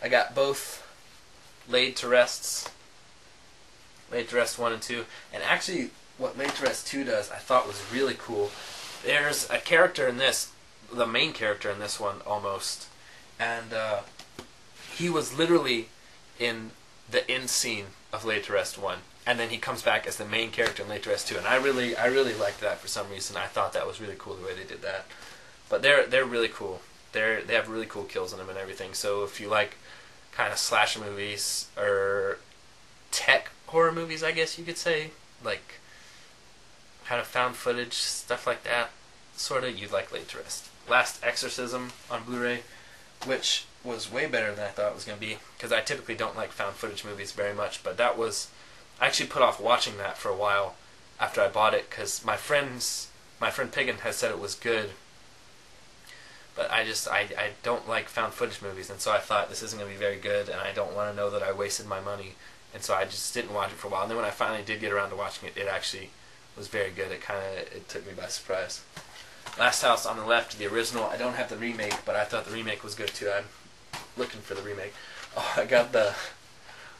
I got both Laid to Rest 1 and 2, and actually what Laid to Rest 2 does I thought was really cool. There's a character in this, the main character in this one almost, and he was literally in the end scene of Laid to Rest 1, and then he comes back as the main character in Laid to Rest 2, and I really liked that for some reason. I thought that was really cool the way they did that. But they're really cool. They have really cool kills in them and everything. So if you like kind of slasher movies or tech horror movies, I guess you could say, like kind of found footage stuff like that, sort of, you'd like Laid to Rest. Last Exorcism on Blu-ray, which was way better than I thought it was going to be, because I typically don't like found footage movies very much, but that was, I actually put off watching that for a while after I bought it, because my friend Piggin has said it was good, but I don't like found footage movies, and so I thought this isn't going to be very good, and I don't want to know that I wasted my money, and so I just didn't watch it for a while, and then when I finally did get around to watching it, it actually was very good. It took me by surprise. Last House on the Left, the original. I don't have the remake, but I thought the remake was good too. I'm looking for the remake. Oh, I got the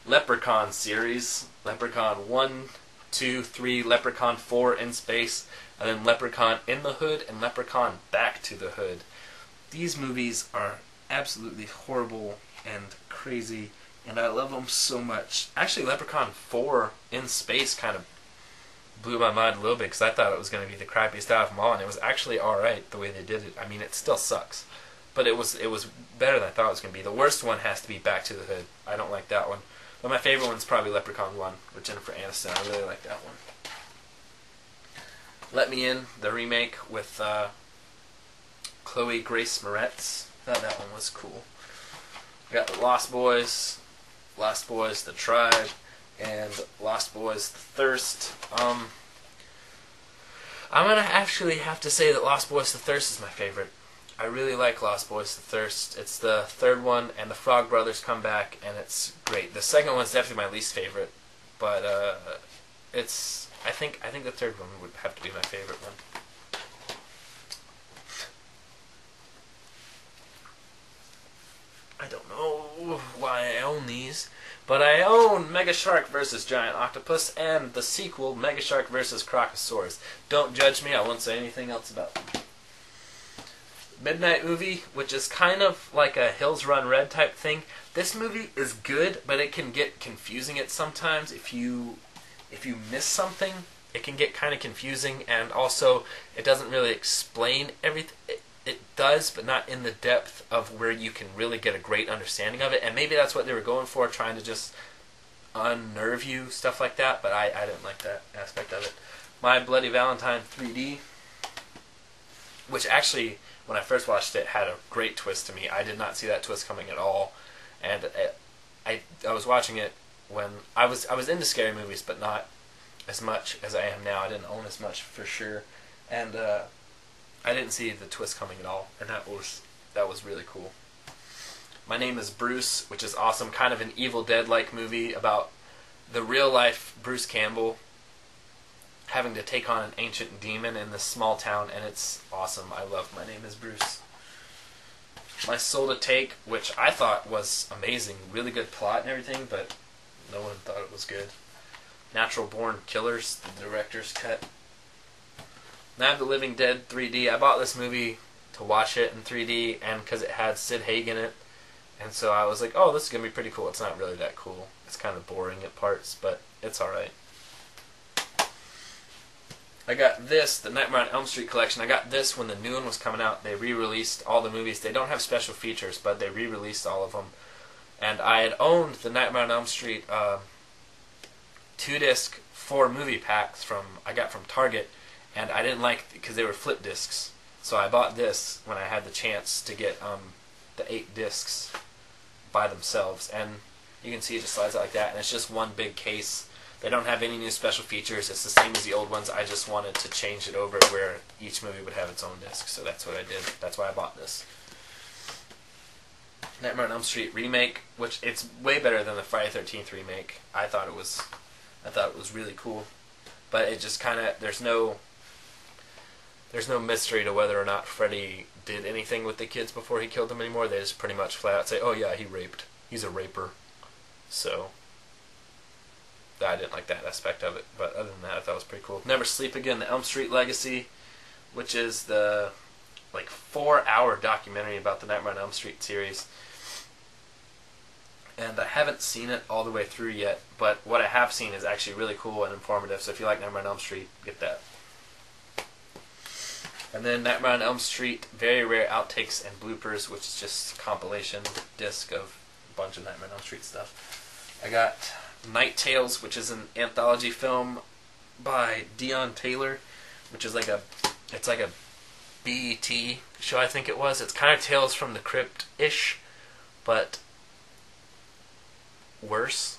Leprechaun series. Leprechaun 1, 2, 3, Leprechaun 4 in Space, and then Leprechaun in the Hood and Leprechaun Back to the Hood. These movies are absolutely horrible and crazy, and I love them so much. Actually, Leprechaun 4 in Space kind of blew my mind a little bit, because I thought it was going to be the crappiest out of them all, and it was actually alright the way they did it. I mean, it still sucks, but it was better than I thought it was going to be. The worst one has to be Back to the Hood. I don't like that one. But my favorite one's probably Leprechaun 1 with Jennifer Aniston. I really like that one. Let Me In, the remake with Chloe Grace Moretz. I thought that one was cool. We got the Lost Boys, The Tribe, and Lost Boys, The Thirst. I'm going to actually have to say that Lost Boys, The Thirst is my favorite. I really like Lost Boys, The Thirst. It's the third one, and the Frog Brothers come back, and it's great. The second one's definitely my least favorite, but it's. I think the third one would have to be my favorite one. I don't know why I own these, but I own Mega Shark vs. Giant Octopus and the sequel, Mega Shark vs. Crocosaurus. Don't judge me, I won't say anything else about them. Midnight Movie, which is kind of like a Hills Run Red type thing. This movie is good, but it can get confusing at sometimes. If you miss something, it can get kind of confusing, and also it doesn't really explain everything. It does, but not in the depth of where you can really get a great understanding of it. And maybe that's what they were going for, trying to just unnerve you, stuff like that. But I didn't like that aspect of it. My Bloody Valentine 3D, which actually, when I first watched it, had a great twist to me. I did not see that twist coming at all. And I was watching it when I was into scary movies, but not as much as I am now. I didn't own as much for sure. And I didn't see the twist coming at all, and that was really cool. My Name is Bruce, which is awesome, kind of an Evil Dead-like movie about the real-life Bruce Campbell having to take on an ancient demon in this small town, and it's awesome. I love My Name is Bruce. My Soul to Take, which I thought was amazing, really good plot and everything, but no one thought it was good. Natural Born Killers, the director's cut. Night of the Living Dead 3D. I bought this movie to watch it in 3D, and because it had Sid Haig in it, and so I was like, oh, this is going to be pretty cool. It's not really that cool. It's kind of boring at parts, but it's alright. I got this, the Nightmare on Elm Street collection. I got this when the new one was coming out. They re-released all the movies. They don't have special features, but they re-released all of them. And I had owned the Nightmare on Elm Street 2-disc 4-movie packs I got from Target, and I didn't like because they were flip discs. So I bought this when I had the chance to get the 8 discs by themselves, and you can see it just slides out like that, and it's just one big case. They don't have any new special features. It's the same as the old ones. I just wanted to change it over where each movie would have its own disc, so that's what I did. That's why I bought this. Nightmare on Elm Street remake, which it's way better than the Friday the 13th remake. I thought it was really cool, but it just kind of there's no mystery to whether or not Freddy did anything with the kids before he killed them anymore. They just pretty much flat out say, "Oh yeah, he raped he's a raper. So I didn't like that aspect of it, but other than that, I thought it was pretty cool. Never Sleep Again: The Elm Street Legacy, which is the 4-hour documentary about the Nightmare on Elm Street series. And I haven't seen it all the way through yet, but what I have seen is actually really cool and informative, so if you like Nightmare on Elm Street, get that. And then Nightmare on Elm Street, Very Rare Outtakes and Bloopers, which is just a compilation disc of a bunch of Nightmare on Elm Street stuff. I got Night Tales, which is an anthology film by Dion Taylor, which is like a BET show, I think it was. It's kind of Tales from the Crypt-ish, but worse.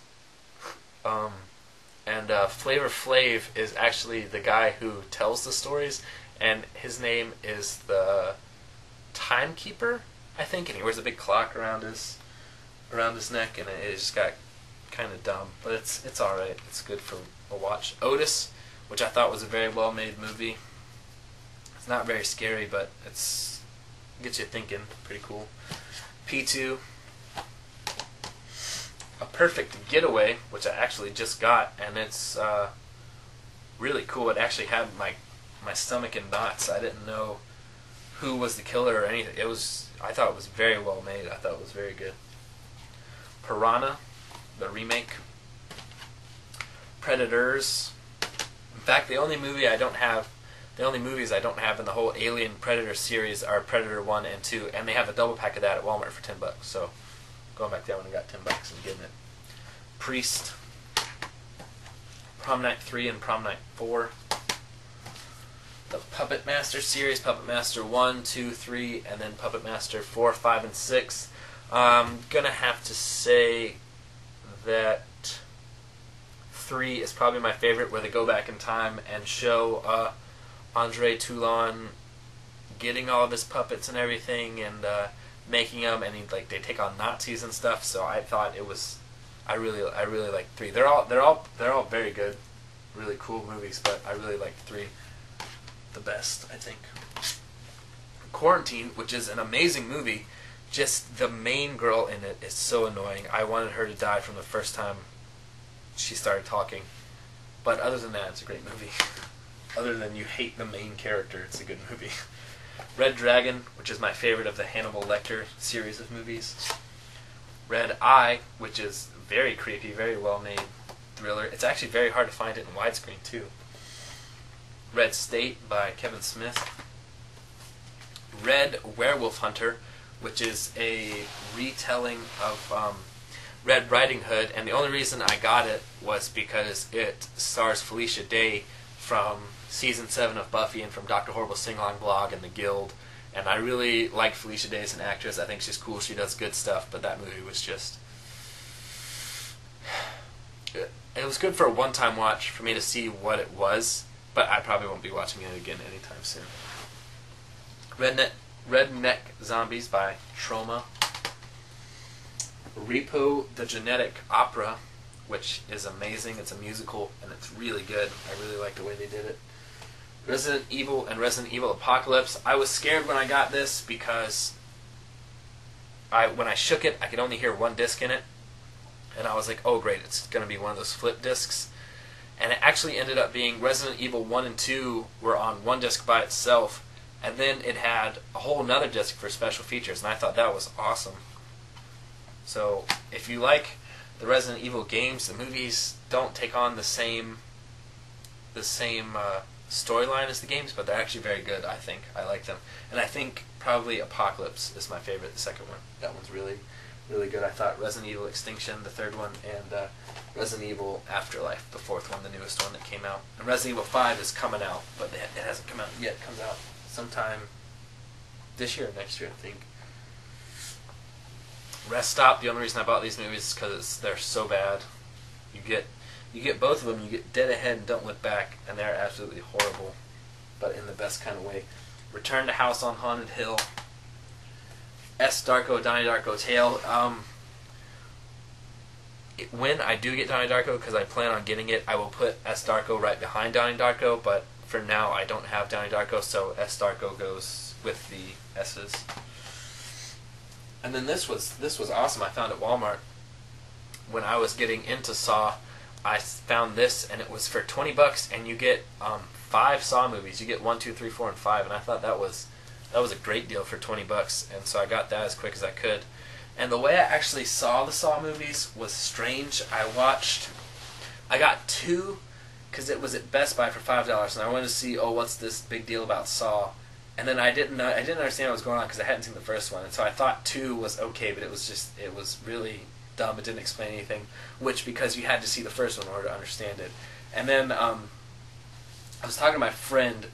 Flavor Flav is actually the guy who tells the stories, and his name is the Timekeeper, I think, and he wears a big clock around his neck, and it just got kind of dumb, but it's all right. It's good for a watch. Otis, which I thought was a very well made movie. It's not very scary, but it gets you thinking. Pretty cool. P2. A Perfect Getaway, which I actually just got, and it's really cool. It actually had my stomach in knots. I didn't know who was the killer or anything. I thought it was very well made. I thought it was very good. Piranha, the remake. Predators. In fact, the only movies I don't have in the whole Alien Predator series are Predator 1 and 2, and they have a double pack of that at Walmart for $10. So going back there when I got $10 and getting it. Priest, Prom Night 3 and Prom Night 4. The Puppet Master series, Puppet Master 1, 2, 3, and then Puppet Master 4, 5, and 6. I'm going to have to say that 3 is probably my favorite, where they go back in time and show Andre Toulon getting all of his puppets and everything, and making them, and they take on Nazis and stuff. So I thought it was, I really like 3. They're all very good, really cool movies, but I really like 3 the best, I think. Quarantine, which is an amazing movie, just the main girl in it is so annoying. I wanted her to die from the first time she started talking. But other than that, it's a great movie. Other than you hate the main character, it's a good movie. Red Dragon, which is my favorite of the Hannibal Lecter series of movies. Red Eye, which is very creepy, very well made thriller. It's actually very hard to find it in widescreen too. Red State by Kevin Smith. Red Werewolf Hunter, which is a retelling of Red Riding Hood, and the only reason I got it was because it stars Felicia Day from Season 7 of Buffy and from Dr. Horrible's Sing-Along blog and The Guild, and I really like Felicia Day as an actress. I think she's cool, she does good stuff, but that movie was just... It was good for a one-time watch for me to see what it was, but I probably won't be watching it again anytime soon. Redneck Zombies by Troma. Repo the Genetic Opera, which is amazing. It's a musical, and it's really good. I really like the way they did it. Resident Evil and Resident Evil Apocalypse. I was scared when I got this because when I shook it, I could only hear one disc in it. And I was like, oh great, it's going to be one of those flip discs. And it actually ended up being Resident Evil 1 and 2 were on one disc by itself, and then it had a whole nother disc for special features, and I thought that was awesome. So if you like the Resident Evil games, the movies don't take on the same storyline as the games, but they're actually very good, I think. I like them. And I think probably Apocalypse is my favorite, the second one. That one's really, really good. I thought Resident Evil Extinction, the third one, and Resident Evil Afterlife, the fourth one, the newest one that came out. And Resident Evil 5 is coming out, but it hasn't come out yet. It comes out sometime this year or next year, I think. Rest Stop, the only reason I bought these movies is because they're so bad. You get both of them. You get Dead Ahead and Don't Look Back, and they're absolutely horrible, but in the best kind of way. Return to House on Haunted Hill. S. Darko, Donnie Darko Tale. When I do get Donnie Darko, because I plan on getting it, I will put S. Darko right behind Donnie Darko, but for now I don't have Donnie Darko, so S. Darko goes with the S's. And then this was awesome. I found at Walmart when I was getting into Saw. I found this, and it was for $20, and you get 5 Saw movies. You get 1, 2, 3, 4, and 5, and I thought that was a great deal for $20, and so I got that as quick as I could. And the way I actually saw the Saw movies was strange. I got 2 because it was at Best Buy for $5, and I wanted to see, what's this big deal about Saw? And then I didn't understand what was going on because I hadn't seen the first one, and so I thought 2 was okay, but it was really dumb. It didn't explain anything, which because you had to see the first one in order to understand it. And then I was talking to my friend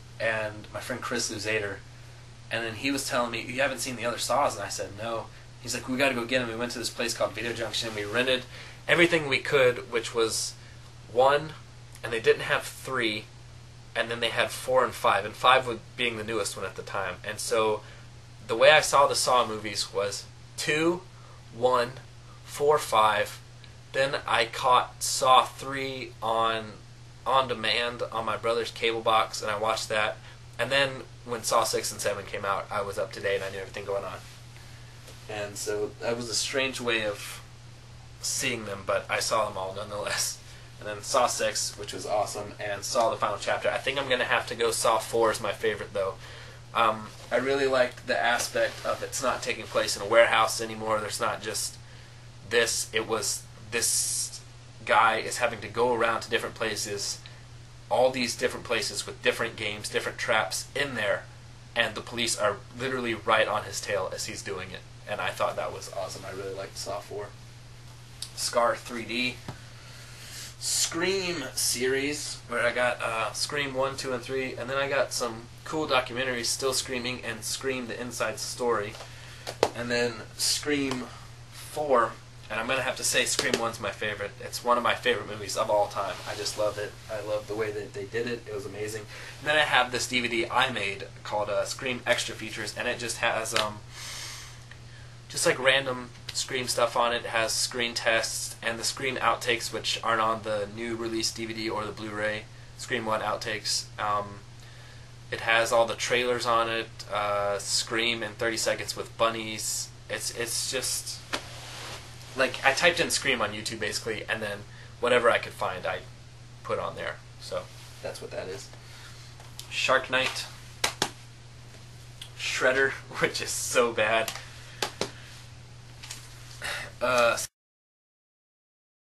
Chris Luzader, and then he was telling me, you haven't seen the other Saws? And I said, no. He's like, we got to go get them. We went to this place called Video Junction. We rented everything we could, which was 1, and they didn't have 3, and then they had 4 and 5, and 5 being the newest one at the time. And so the way I saw the Saw movies was 2, 1, 4, 5. Then I caught Saw 3 on demand on my brother's cable box, and I watched that. And then when Saw 6 and 7 came out, I was up to date and I knew everything going on. And so that was a strange way of seeing them, but I saw them all nonetheless. And then Saw 6, which was awesome, and Saw the final chapter. I think I'm going to have to go Saw 4 is my favorite, though. I really liked the aspect of it's not taking place in a warehouse anymore. There's not just this. It was this guy is having to go around to different places, all these different places with different games, different traps in there, and the police are literally right on his tail as he's doing it. And I thought that was awesome. I really liked Saw 4. Scar 3D. Scream series, where I got Scream 1, 2, and 3, and then I got some cool documentaries, Still Screaming and Scream the Inside Story, and then Scream 4, and I'm going to have to say Scream 1's my favorite. It's one of my favorite movies of all time. I just love it. I love the way that they did it. It was amazing. And then I have this DVD I made called Scream Extra Features, and it just has just like random Scream stuff on it. It has screen tests and the Scream outtakes, which aren't on the new release DVD or the Blu-ray. Scream 1 outtakes. It has all the trailers on it. Scream in 30 seconds with bunnies. It's just like I typed in Scream on YouTube basically, and then whatever I could find I put on there. So that's what that is. Shark Night. Shredder, which is so bad.